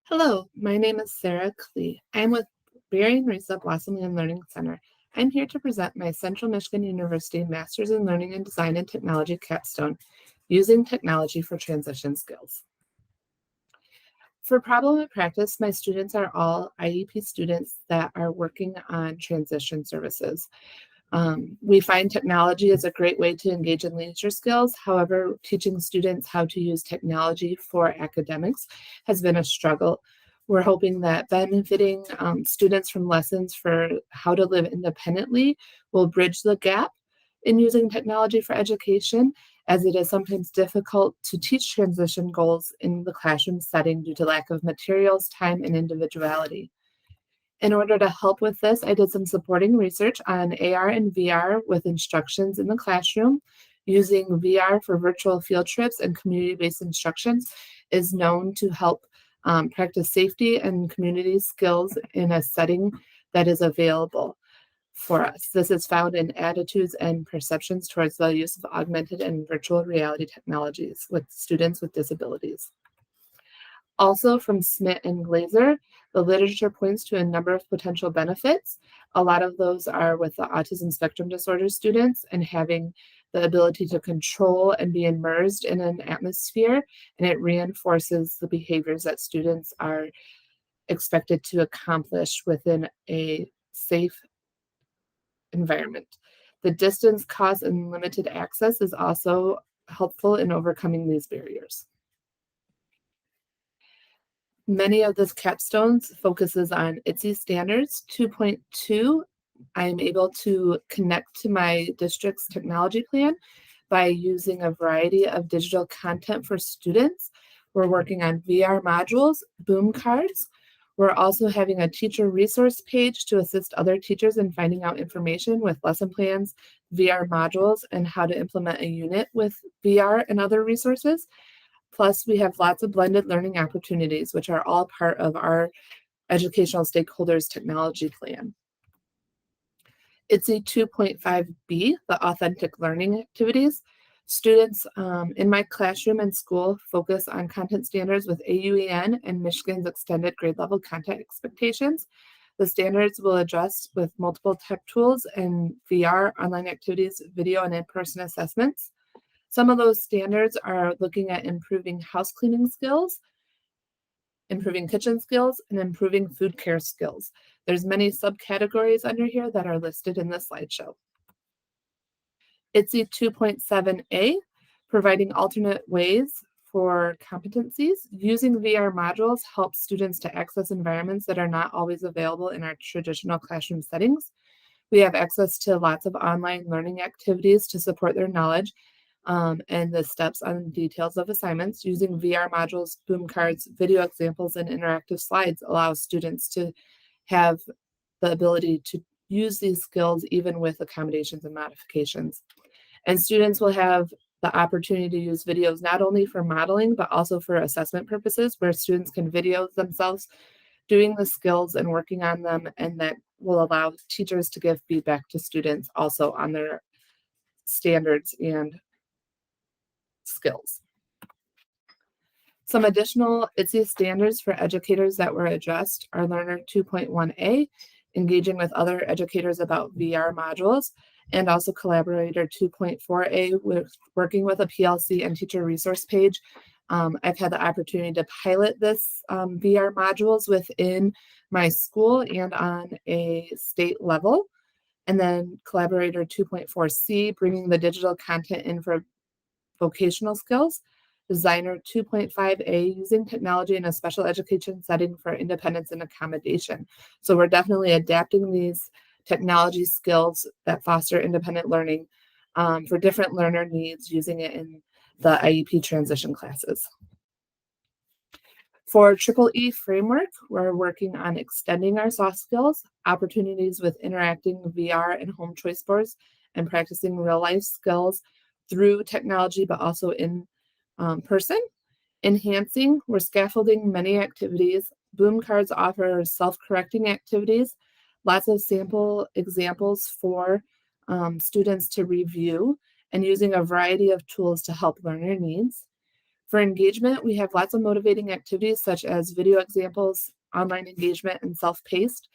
Hello, my name is Sarah Klee. I'm with Berry and Risa Blossomland Learning Center. I'm here to present my Central Michigan University Master's in Learning and Design and Technology Capstone, using technology for transition skills. For problem and practice, my students are all IEP students that are working on transition services. We find technology is a great way to engage in leisure skills. However, teaching students how to use technology for academics has been a struggle. We're hoping that benefiting students from lessons for how to live independently will bridge the gap in using technology for education, as it is sometimes difficult to teach transition goals in the classroom setting due to lack of materials, time, and individuality. In order to help with this, I did some supporting research on AR and VR with instructions in the classroom. Using VR for virtual field trips and community-based instructions is known to help practice safety and community skills in a setting that is available for us. This is found in attitudes and perceptions towards the use of augmented and virtual reality technologies with students with disabilities. Also from Smith and Glazer, the literature points to a number of potential benefits. A lot of those are with the autism spectrum disorder students and having the ability to control and be immersed in an atmosphere, and it reinforces the behaviors that students are expected to accomplish within a safe environment. The distance, cost, and limited access is also helpful in overcoming these barriers. Many of this capstones focuses on ITSE standards 2.2. I am able to connect to my district's technology plan by using a variety of digital content for students. We're working on VR modules, boom cards. We're also having a teacher resource page to assist other teachers in finding out information with lesson plans, VR modules, and how to implement a unit with VR and other resources. Plus, we have lots of blended learning opportunities, which are all part of our educational stakeholders technology plan. ITSE 2.5b, the authentic learning activities. Students in my classroom and school focus on content standards with AUEN and Michigan's extended grade level content expectations. The standards will adjust with multiple tech tools and VR, online activities, video, and in-person assessments. Some of those standards are looking at improving house cleaning skills, improving kitchen skills, and improving food care skills. There's many subcategories under here that are listed in the slideshow. ITSE 2.7a, providing alternate ways for competencies. Using VR modules helps students to access environments that are not always available in our traditional classroom settings. We have access to lots of online learning activities to support their knowledge, and the steps on details of assignments. Using VR modules, boom cards, video examples, and interactive slides allows students to have the ability to use these skills even with accommodations and modifications. And students will have the opportunity to use videos not only for modeling, but also for assessment purposes, where students can video themselves doing the skills and working on them, and that will allow teachers to give feedback to students also on their standards and skills. Some additional ITSE standards for educators that were addressed are Learner 2.1a, engaging with other educators about VR modules, and also Collaborator 2.4a, with working with a PLC and teacher resource page. I've had the opportunity to pilot this VR modules within my school and on a state level. And then Collaborator 2.4c, bringing the digital content in for vocational skills. Designer 2.5a, using technology in a special education setting for independence and accommodation. So we're definitely adapting these technology skills that foster independent learning for different learner needs, using it in the IEP transition classes. For EEE framework, we're working on extending our soft skills, opportunities with interacting VR and home choice boards, and practicing real life skills through technology, but also in person. Enhancing, we're scaffolding many activities. Boom cards offer self-correcting activities, lots of sample examples for students to review, and using a variety of tools to help learner needs. For engagement, we have lots of motivating activities such as video examples, online engagement, and self-paced.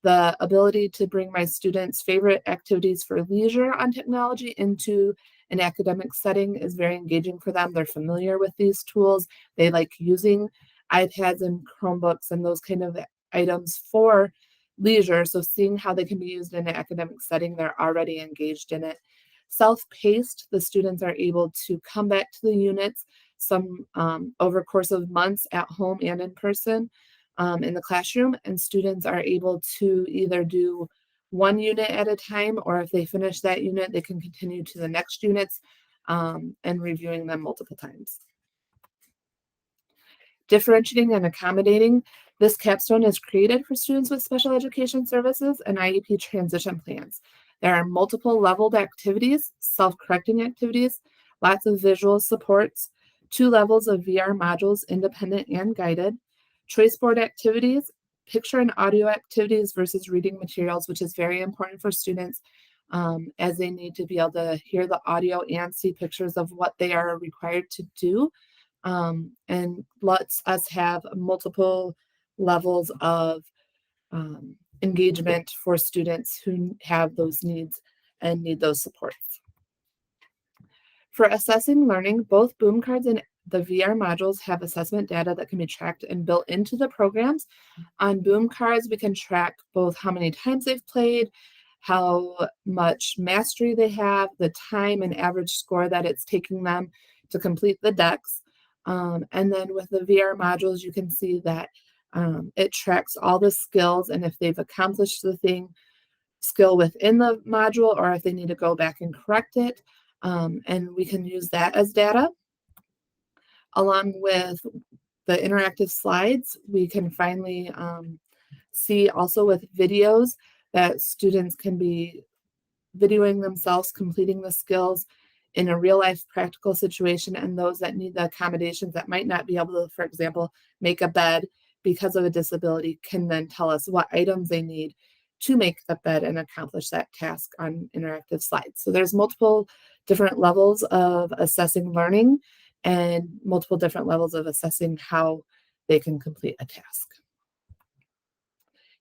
The ability to bring my students' favorite activities for leisure on technology into an academic setting is very engaging for them. They're familiar with these tools. They like using iPads and Chromebooks and those kind of items for leisure. So seeing how they can be used in an academic setting, they're already engaged in it. Self-paced, the students are able to come back to the units some over course of months at home and in person in the classroom, and students are able to either do one unit at a time, or if they finish that unit, they can continue to the next units and reviewing them multiple times. Differentiating and accommodating. This capstone is created for students with special education services and IEP transition plans. There are multiple leveled activities, self-correcting activities, lots of visual supports, 2 levels of VR modules, independent and guided, choice board activities, picture and audio activities versus reading materials, which is very important for students as they need to be able to hear the audio and see pictures of what they are required to do. And lets us have multiple levels of engagement for students who have those needs and need those supports. For assessing learning, both boom cards and the VR modules have assessment data that can be tracked and built into the programs. On boom cards, we can track both how many times they've played, how much mastery they have, the time and average score that it's taking them to complete the decks. And then with the VR modules, you can see that it tracks all the skills and if they've accomplished the skill within the module or if they need to go back and correct it. And we can use that as data. Along with the interactive slides, we can finally see also with videos that students can be videoing themselves completing the skills in a real life practical situation, and those that need the accommodations that might not be able to, for example, make a bed because of a disability can then tell us what items they need to make the bed and accomplish that task on interactive slides. So there's multiple different levels of assessing learning and multiple different levels of assessing how they can complete a task.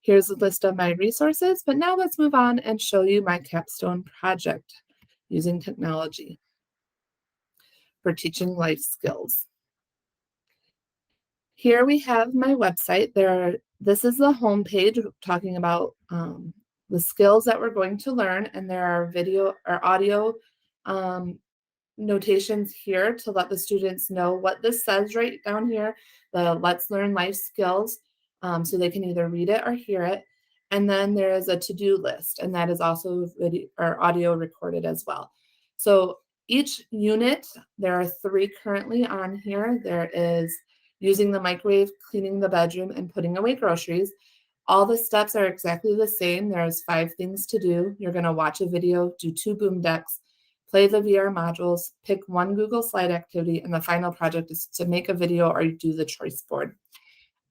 Here's a list of my resources, but now let's move on and show you my capstone project using technology for teaching life skills. Here we have my website. This is the home page talking about the skills that we're going to learn, and there are video or audio notations here to let the students know what this says right down here, the Let's Learn Life Skills, so they can either read it or hear it. And then there is a to-do list, and that is also video or audio recorded as well. So each unit, there are 3 currently on here. There is using the microwave, cleaning the bedroom, and putting away groceries. All the steps are exactly the same. There's 5 things to do. You're going to watch a video, do 2 boom decks, play the VR modules, pick 1 Google slide activity, and the final project is to make a video or do the choice board.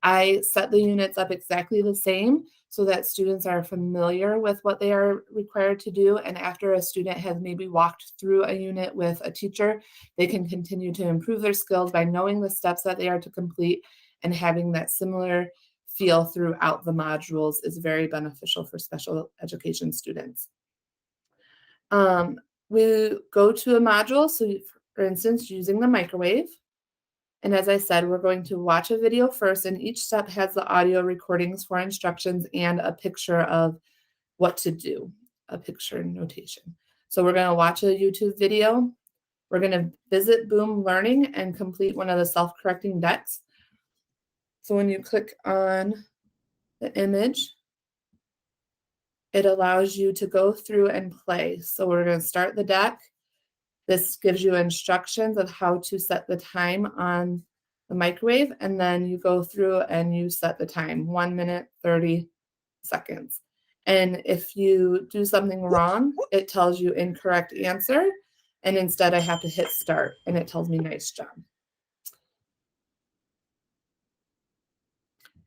I set the units up exactly the same so that students are familiar with what they are required to do. And after a student has maybe walked through a unit with a teacher, they can continue to improve their skills by knowing the steps that they are to complete, and having that similar feel throughout the modules is very beneficial for special education students. We go to a module, so for instance, using the microwave. And as I said, we're going to watch a video first, and each step has the audio recordings for instructions and a picture of what to do, a picture notation. So we're going to watch a YouTube video. We're going to visit Boom Learning and complete one of the self-correcting decks. So when you click on the image, it allows you to go through and play. So we're going to start the deck. This gives you instructions of how to set the time on the microwave, and then you go through and you set the time, 1 minute, 30 seconds. And if you do something wrong, it tells you incorrect answer, and instead I have to hit start, and it tells me nice job.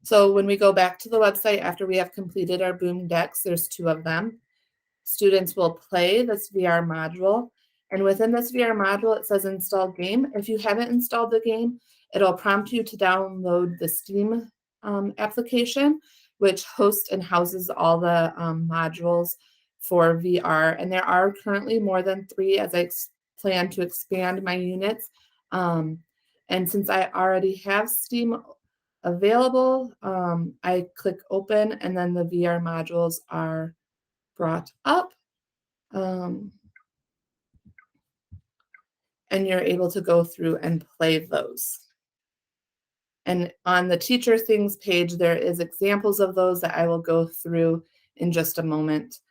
So when we go back to the website after we have completed our boom decks, there's 2 of them. Students will play this VR module, And within this VR module, it says install game. If you haven't installed the game, it'll prompt you to download the Steam application, which hosts and houses all the modules for VR. And there are currently more than 3 as I plan to expand my units. And since I already have Steam available, I click open and then the VR modules are brought up. And you're able to go through and play those. And on the teacher things page, there is examples of those that I will go through in just a moment.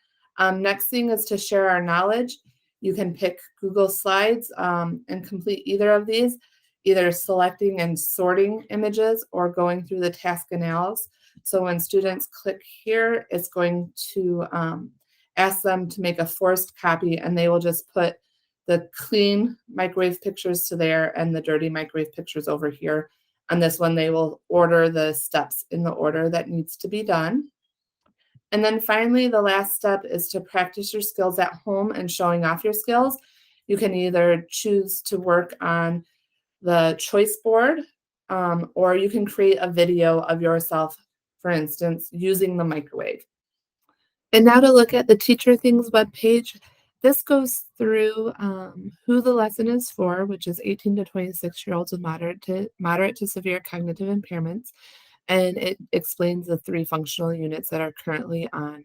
Next thing is to share our knowledge. You can pick Google Slides and complete either of these, either selecting and sorting images or going through the task analysis. So when students click here, it's going to ask them to make a forced copy, and they will just put the clean microwave pictures to there and the dirty microwave pictures over here. On this one, they will order the steps in the order that needs to be done. And then finally, the last step is to practice your skills at home and showing off your skills. You can either choose to work on the choice board, or you can create a video of yourself, for instance, using the microwave. And now to look at the Teacher Things webpage. This goes through who the lesson is for, which is 18 to 26-year-olds with moderate to severe cognitive impairments. And it explains the 3 functional units that are currently on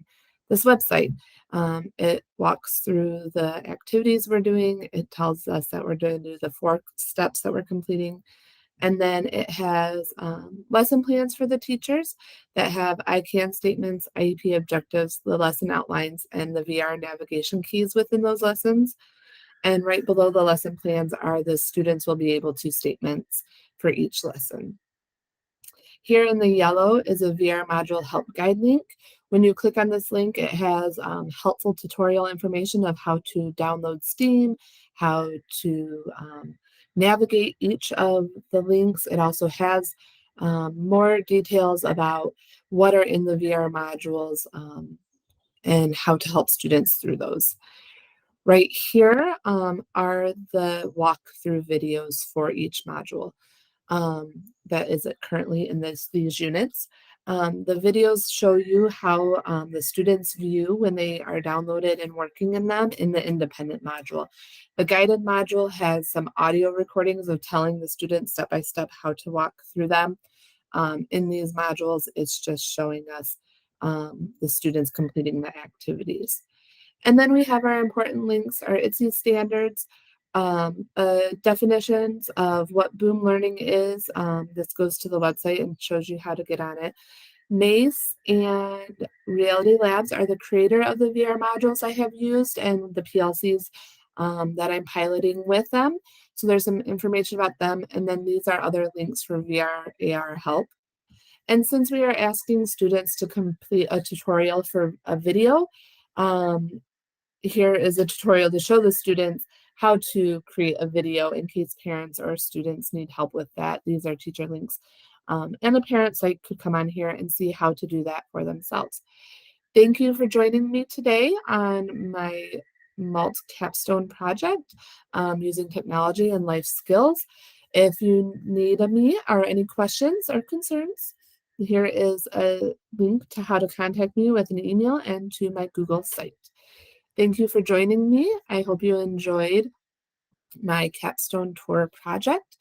this website. It walks through the activities we're doing. It tells us that we're going to do the 4 steps that we're completing. And then it has lesson plans for the teachers that have I can statements, IEP objectives, the lesson outlines, and the VR navigation keys within those lessons. And right below the lesson plans are the students will be able to statements for each lesson. Here in the yellow is a VR module help guide link. When you click on this link, it has helpful tutorial information of how to download Steam, how to navigate each of the links. It also has more details about what are in the VR modules and how to help students through those. Right here are the walkthrough videos for each module that is currently in these units. The videos show you how the students view when they are downloaded and working in them in the independent module. The guided module has some audio recordings of telling the students step by step how to walk through them. In these modules, it's just showing us the students completing the activities. And then we have our important links, our ITSE standards, definitions of what Boom Learning is. This goes to the website and shows you how to get on it. MACE and Reality Labs are the creator of the VR modules I have used and the PLCs that I'm piloting with them. So there's some information about them. And then these are other links for VR, AR help. And since we are asking students to complete a tutorial for a video, here is a tutorial to show the students how to create a video in case parents or students need help with that. These are teacher links. And the parent site could come on here and see how to do that for themselves. Thank you for joining me today on my MALDT Capstone project using technology and life skills. If you need me or any questions or concerns, here is a link to how to contact me with an email and to my Google site. Thank you for joining me. I hope you enjoyed my Capstone tour project.